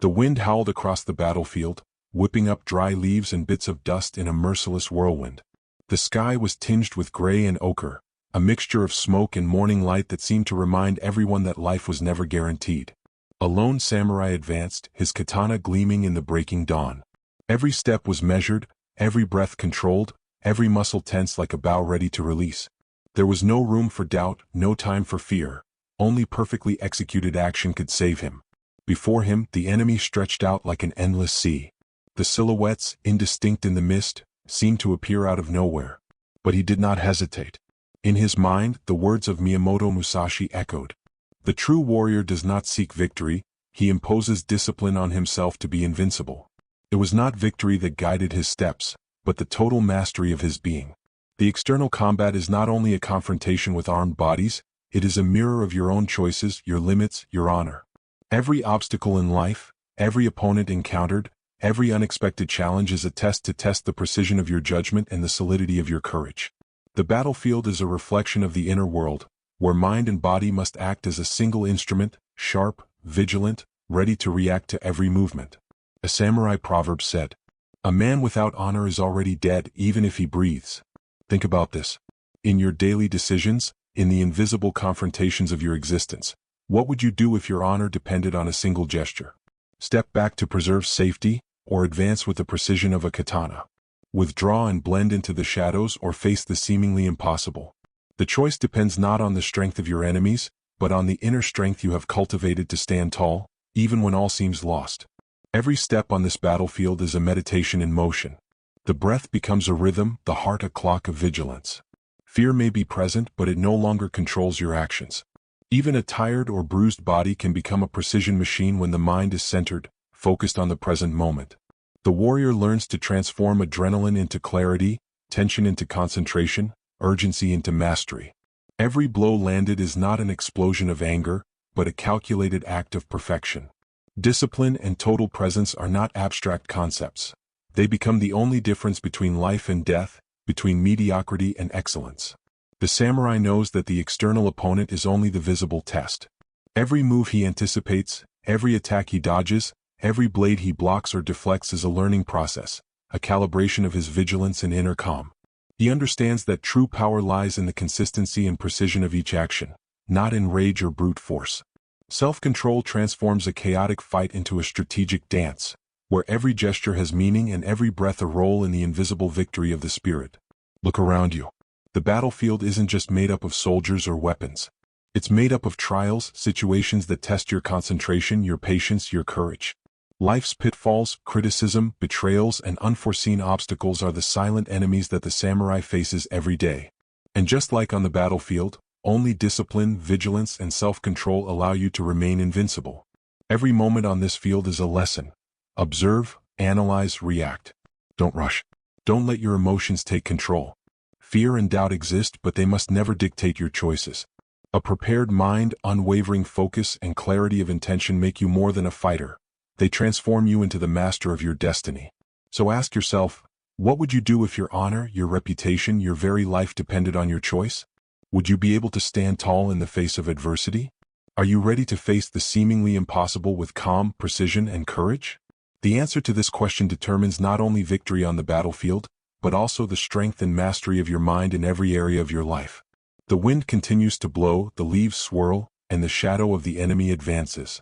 The wind howled across the battlefield, whipping up dry leaves and bits of dust in a merciless whirlwind. The sky was tinged with gray and ochre, a mixture of smoke and morning light that seemed to remind everyone that life was never guaranteed. A lone samurai advanced, his katana gleaming in the breaking dawn. Every step was measured, every breath controlled, every muscle tense like a bow ready to release. There was no room for doubt, no time for fear. Only perfectly executed action could save him. Before him, the enemy stretched out like an endless sea. The silhouettes, indistinct in the mist, seemed to appear out of nowhere. But he did not hesitate. In his mind, the words of Miyamoto Musashi echoed. The true warrior does not seek victory, he imposes discipline on himself to be invincible. It was not victory that guided his steps, but the total mastery of his being. The external combat is not only a confrontation with armed bodies, it is a mirror of your own choices, your limits, your honor. Every obstacle in life, every opponent encountered, every unexpected challenge is a test to test the precision of your judgment and the solidity of your courage. The battlefield is a reflection of the inner world, where mind and body must act as a single instrument, sharp, vigilant, ready to react to every movement. A samurai proverb said, "A man without honor is already dead even if he breathes." Think about this. In your daily decisions, in the invisible confrontations of your existence, what would you do if your honor depended on a single gesture? Step back to preserve safety, or advance with the precision of a katana? Withdraw and blend into the shadows, or face the seemingly impossible? The choice depends not on the strength of your enemies, but on the inner strength you have cultivated to stand tall, even when all seems lost. Every step on this battlefield is a meditation in motion. The breath becomes a rhythm, the heart a clock of vigilance. Fear may be present, but it no longer controls your actions. Even a tired or bruised body can become a precision machine when the mind is centered, focused on the present moment. The warrior learns to transform adrenaline into clarity, tension into concentration, urgency into mastery. Every blow landed is not an explosion of anger, but a calculated act of perfection. Discipline and total presence are not abstract concepts. They become the only difference between life and death, between mediocrity and excellence. The samurai knows that the external opponent is only the visible test. Every move he anticipates, every attack he dodges, every blade he blocks or deflects is a learning process, a calibration of his vigilance and inner calm. He understands that true power lies in the consistency and precision of each action, not in rage or brute force. Self-control transforms a chaotic fight into a strategic dance, where every gesture has meaning and every breath a role in the invisible victory of the spirit. Look around you. The battlefield isn't just made up of soldiers or weapons. It's made up of trials, situations that test your concentration, your patience, your courage. Life's pitfalls, criticism, betrayals, and unforeseen obstacles are the silent enemies that the samurai faces every day. And just like on the battlefield, only discipline, vigilance, and self-control allow you to remain invincible. Every moment on this field is a lesson. Observe, analyze, react. Don't rush. Don't let your emotions take control. Fear and doubt exist, but they must never dictate your choices. A prepared mind, unwavering focus, and clarity of intention make you more than a fighter. They transform you into the master of your destiny. So ask yourself, what would you do if your honor, your reputation, your very life depended on your choice? Would you be able to stand tall in the face of adversity? Are you ready to face the seemingly impossible with calm, precision, and courage? The answer to this question determines not only victory on the battlefield, but also the strength and mastery of your mind in every area of your life. The wind continues to blow, the leaves swirl, and the shadow of the enemy advances.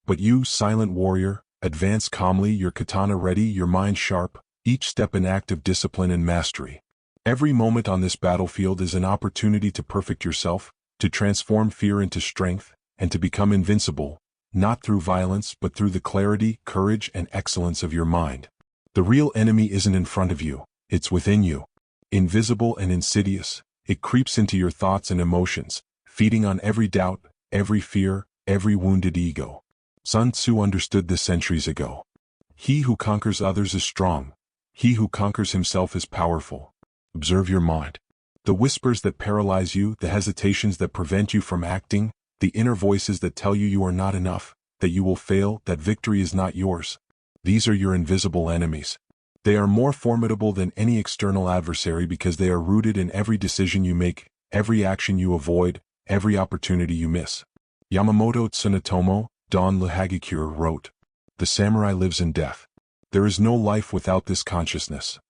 But you, silent warrior, advance calmly, your katana ready, your mind sharp, each step an act of discipline and mastery. Every moment on this battlefield is an opportunity to perfect yourself, to transform fear into strength, and to become invincible, not through violence but through the clarity, courage, and excellence of your mind. The real enemy isn't in front of you, it's within you. Invisible and insidious, it creeps into your thoughts and emotions, feeding on every doubt, every fear, every wounded ego. Sun Tzu understood this centuries ago. He who conquers others is strong. He who conquers himself is powerful. Observe your mind. The whispers that paralyze you, the hesitations that prevent you from acting, the inner voices that tell you you are not enough, that you will fail, that victory is not yours. These are your invisible enemies. They are more formidable than any external adversary because they are rooted in every decision you make, every action you avoid, every opportunity you miss. Yamamoto Tsunetomo, Don Lehagikure wrote, The samurai lives in death. There is no life without this consciousness.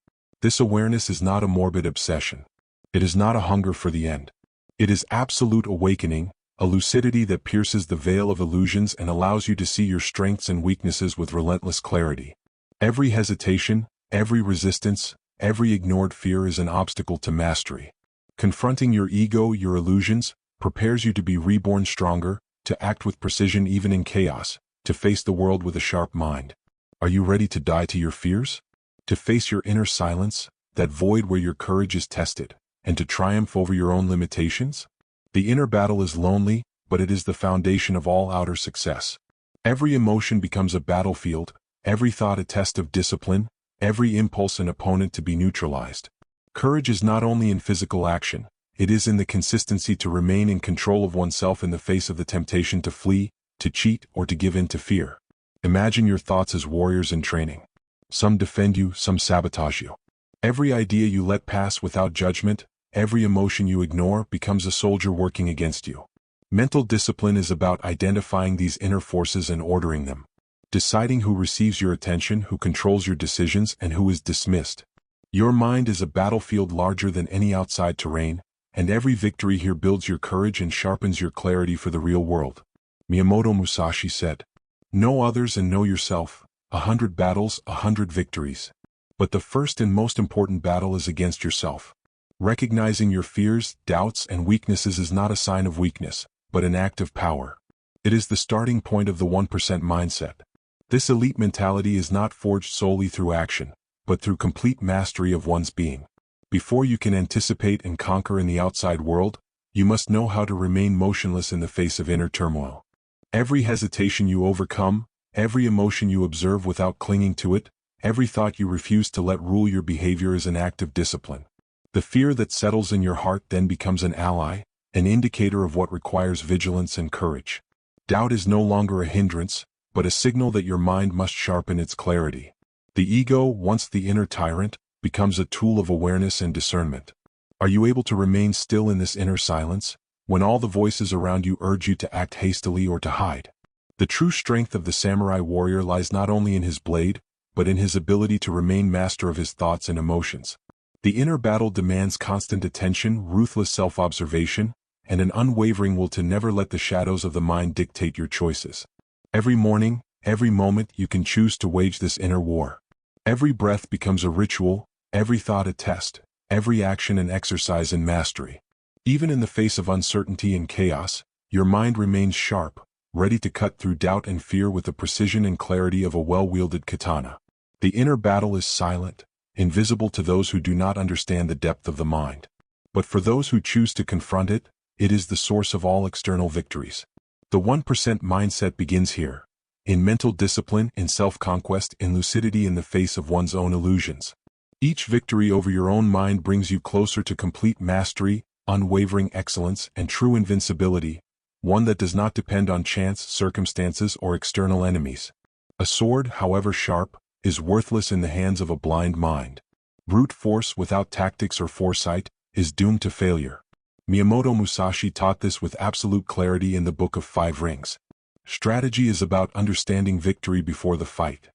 This awareness is not a morbid obsession. It is not a hunger for the end. It is absolute awakening, a lucidity that pierces the veil of illusions and allows you to see your strengths and weaknesses with relentless clarity. Every hesitation, every resistance, every ignored fear is an obstacle to mastery. Confronting your ego, your illusions, prepares you to be reborn stronger, to act with precision even in chaos, to face the world with a sharp mind. Are you ready to die to your fears? To face your inner silence, that void where your courage is tested, and to triumph over your own limitations? The inner battle is lonely, but it is the foundation of all outer success. Every emotion becomes a battlefield, every thought a test of discipline, every impulse an opponent to be neutralized. Courage is not only in physical action, it is in the consistency to remain in control of oneself in the face of the temptation to flee, to cheat, or to give in to fear. Imagine your thoughts as warriors in training. Some defend you, some sabotage you. Every idea you let pass without judgment, every emotion you ignore becomes a soldier working against you. Mental discipline is about identifying these inner forces and ordering them. Deciding who receives your attention, who controls your decisions, and who is dismissed. Your mind is a battlefield larger than any outside terrain, and every victory here builds your courage and sharpens your clarity for the real world. Miyamoto Musashi said, "Know others and know yourself, 100 battles, 100 victories. But the first and most important battle is against yourself." Recognizing your fears, doubts, and weaknesses is not a sign of weakness, but an act of power. It is the starting point of the 1% mindset. This elite mentality is not forged solely through action, but through complete mastery of one's being. Before you can anticipate and conquer in the outside world, you must know how to remain motionless in the face of inner turmoil. Every hesitation you overcome, every emotion you observe without clinging to it, every thought you refuse to let rule your behavior is an act of discipline. The fear that settles in your heart then becomes an ally, an indicator of what requires vigilance and courage. Doubt is no longer a hindrance, but a signal that your mind must sharpen its clarity. The ego, once the inner tyrant, becomes a tool of awareness and discernment. Are you able to remain still in this inner silence, when all the voices around you urge you to act hastily or to hide? The true strength of the samurai warrior lies not only in his blade, but in his ability to remain master of his thoughts and emotions. The inner battle demands constant attention, ruthless self-observation, and an unwavering will to never let the shadows of the mind dictate your choices. Every morning, every moment you can choose to wage this inner war. Every breath becomes a ritual, every thought a test, every action an exercise in mastery. Even in the face of uncertainty and chaos, your mind remains sharp, ready to cut through doubt and fear with the precision and clarity of a well-wielded katana. The inner battle is silent, invisible to those who do not understand the depth of the mind. But for those who choose to confront it, it is the source of all external victories. The 1% mindset begins here, in mental discipline, in self-conquest, in lucidity in the face of one's own illusions. Each victory over your own mind brings you closer to complete mastery, unwavering excellence, and true invincibility, one that does not depend on chance, circumstances, or external enemies. A sword, however sharp, is worthless in the hands of a blind mind. Brute force without tactics or foresight is doomed to failure. Miyamoto Musashi taught this with absolute clarity in the Book of Five Rings. Strategy is about understanding victory before the fight.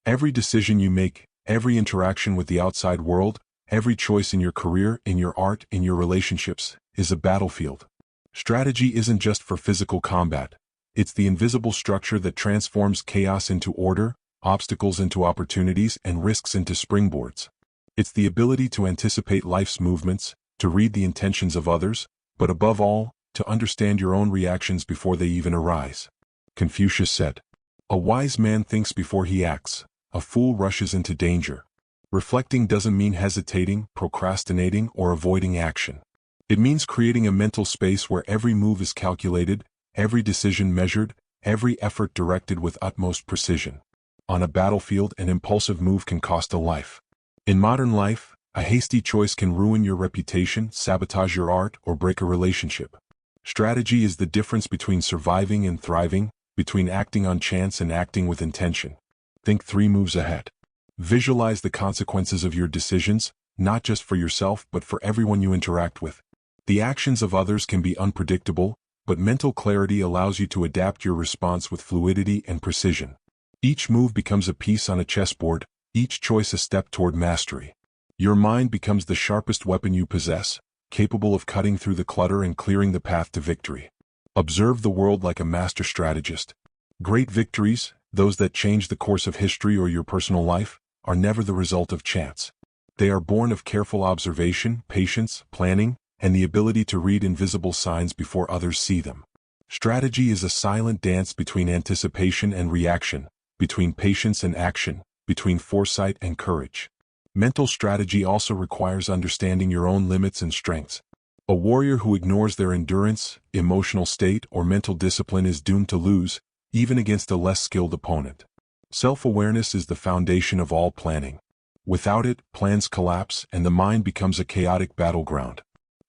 Every decision you make, every interaction with the outside world, every choice in your career, in your art, in your relationships, is a battlefield. Strategy isn't just for physical combat. It's the invisible structure that transforms chaos into order, obstacles into opportunities, and risks into springboards. It's the ability to anticipate life's movements, to read the intentions of others, but above all, to understand your own reactions before they even arise. Confucius said, "A wise man thinks before he acts, a fool rushes into danger." Reflecting doesn't mean hesitating, procrastinating, or avoiding action. It means creating a mental space where every move is calculated, every decision measured, every effort directed with utmost precision. On a battlefield, an impulsive move can cost a life. In modern life, a hasty choice can ruin your reputation, sabotage your art, or break a relationship. Strategy is the difference between surviving and thriving, between acting on chance and acting with intention. Think 3 moves ahead. Visualize the consequences of your decisions, not just for yourself but for everyone you interact with. The actions of others can be unpredictable, but mental clarity allows you to adapt your response with fluidity and precision. Each move becomes a piece on a chessboard, each choice a step toward mastery. Your mind becomes the sharpest weapon you possess, capable of cutting through the clutter and clearing the path to victory. Observe the world like a master strategist. Great victories, those that change the course of history or your personal life, are never the result of chance. They are born of careful observation, patience, planning, and the ability to read invisible signs before others see them. Strategy is a silent dance between anticipation and reaction, between patience and action, between foresight and courage. Mental strategy also requires understanding your own limits and strengths. A warrior who ignores their endurance, emotional state, or mental discipline is doomed to lose, even against a less skilled opponent. Self-awareness is the foundation of all planning. Without it, plans collapse and the mind becomes a chaotic battleground.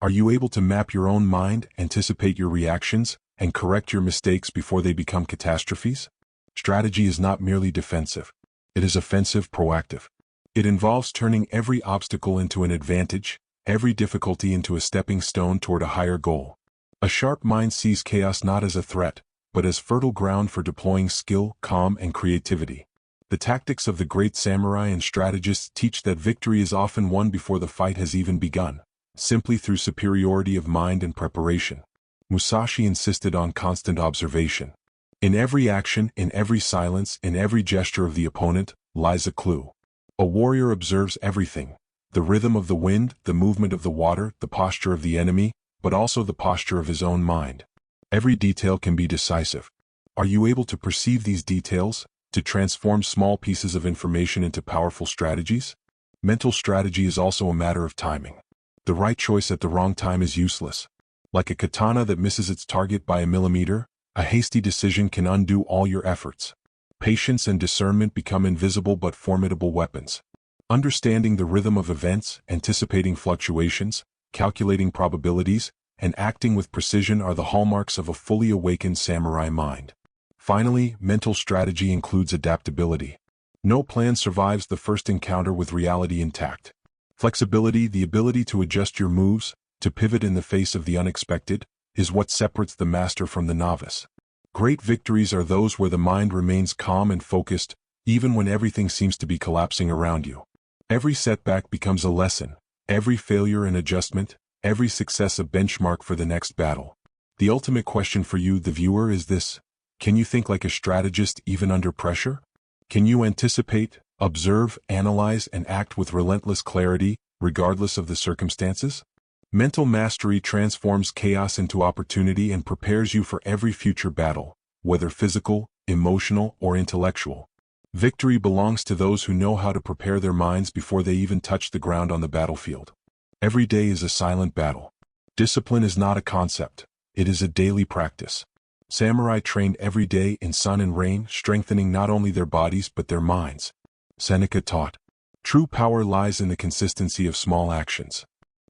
Are you able to map your own mind, anticipate your reactions, and correct your mistakes before they become catastrophes? Strategy is not merely defensive. It is offensive, proactive. It involves turning every obstacle into an advantage, every difficulty into a stepping stone toward a higher goal. A sharp mind sees chaos not as a threat, but as fertile ground for deploying skill, calm, and creativity. The tactics of the great samurai and strategists teach that victory is often won before the fight has even begun, simply through superiority of mind and preparation. Musashi insisted on constant observation. In every action, in every silence, in every gesture of the opponent, lies a clue. A warrior observes everything: the rhythm of the wind, the movement of the water, the posture of the enemy, but also the posture of his own mind. Every detail can be decisive. Are you able to perceive these details, to transform small pieces of information into powerful strategies? Mental strategy is also a matter of timing. The right choice at the wrong time is useless. Like a katana that misses its target by a millimeter, a hasty decision can undo all your efforts. Patience and discernment become invisible but formidable weapons. Understanding the rhythm of events, anticipating fluctuations, calculating probabilities, and acting with precision are the hallmarks of a fully awakened samurai mind. Finally, mental strategy includes adaptability. No plan survives the first encounter with reality intact. Flexibility, the ability to adjust your moves, to pivot in the face of the unexpected, is what separates the master from the novice. Great victories are those where the mind remains calm and focused, even when everything seems to be collapsing around you. Every setback becomes a lesson, every failure an adjustment, every success a benchmark for the next battle. The ultimate question for you, the viewer, is this: can you think like a strategist even under pressure? Can you anticipate, observe, analyze, and act with relentless clarity, regardless of the circumstances? Mental mastery transforms chaos into opportunity and prepares you for every future battle, whether physical, emotional, or intellectual. Victory belongs to those who know how to prepare their minds before they even touch the ground on the battlefield. Every day is a silent battle. Discipline is not a concept, it is a daily practice. Samurai trained every day in sun and rain, strengthening not only their bodies but their minds. Seneca taught, "True power lies in the consistency of small actions."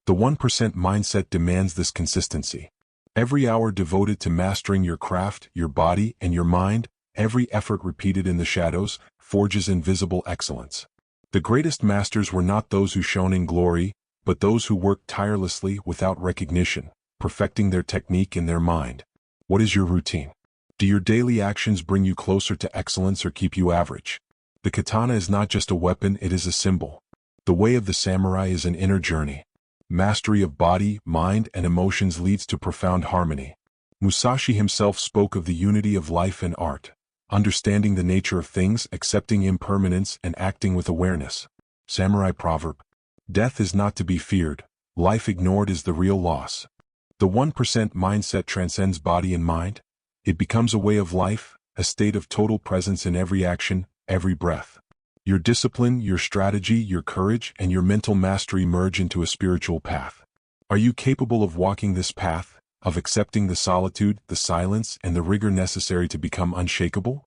The 1% mindset demands this consistency. Every hour devoted to mastering your craft, your body, and your mind, every effort repeated in the shadows, forges invisible excellence. The greatest masters were not those who shone in glory, but those who worked tirelessly without recognition, perfecting their technique in their mind. What is your routine? Do your daily actions bring you closer to excellence or keep you average? The katana is not just a weapon, it is a symbol. The way of the samurai is an inner journey. Mastery of body, mind, and emotions leads to profound harmony. Musashi himself spoke of the unity of life and art, understanding the nature of things, accepting impermanence, and acting with awareness. Samurai proverb: "Death is not to be feared, life ignored is the real loss." The 1% mindset transcends body and mind. It becomes a way of life, a state of total presence in every action, every breath. Your discipline, your strategy, your courage, and your mental mastery merge into a spiritual path. Are you capable of walking this path, of accepting the solitude, the silence, and the rigor necessary to become unshakable?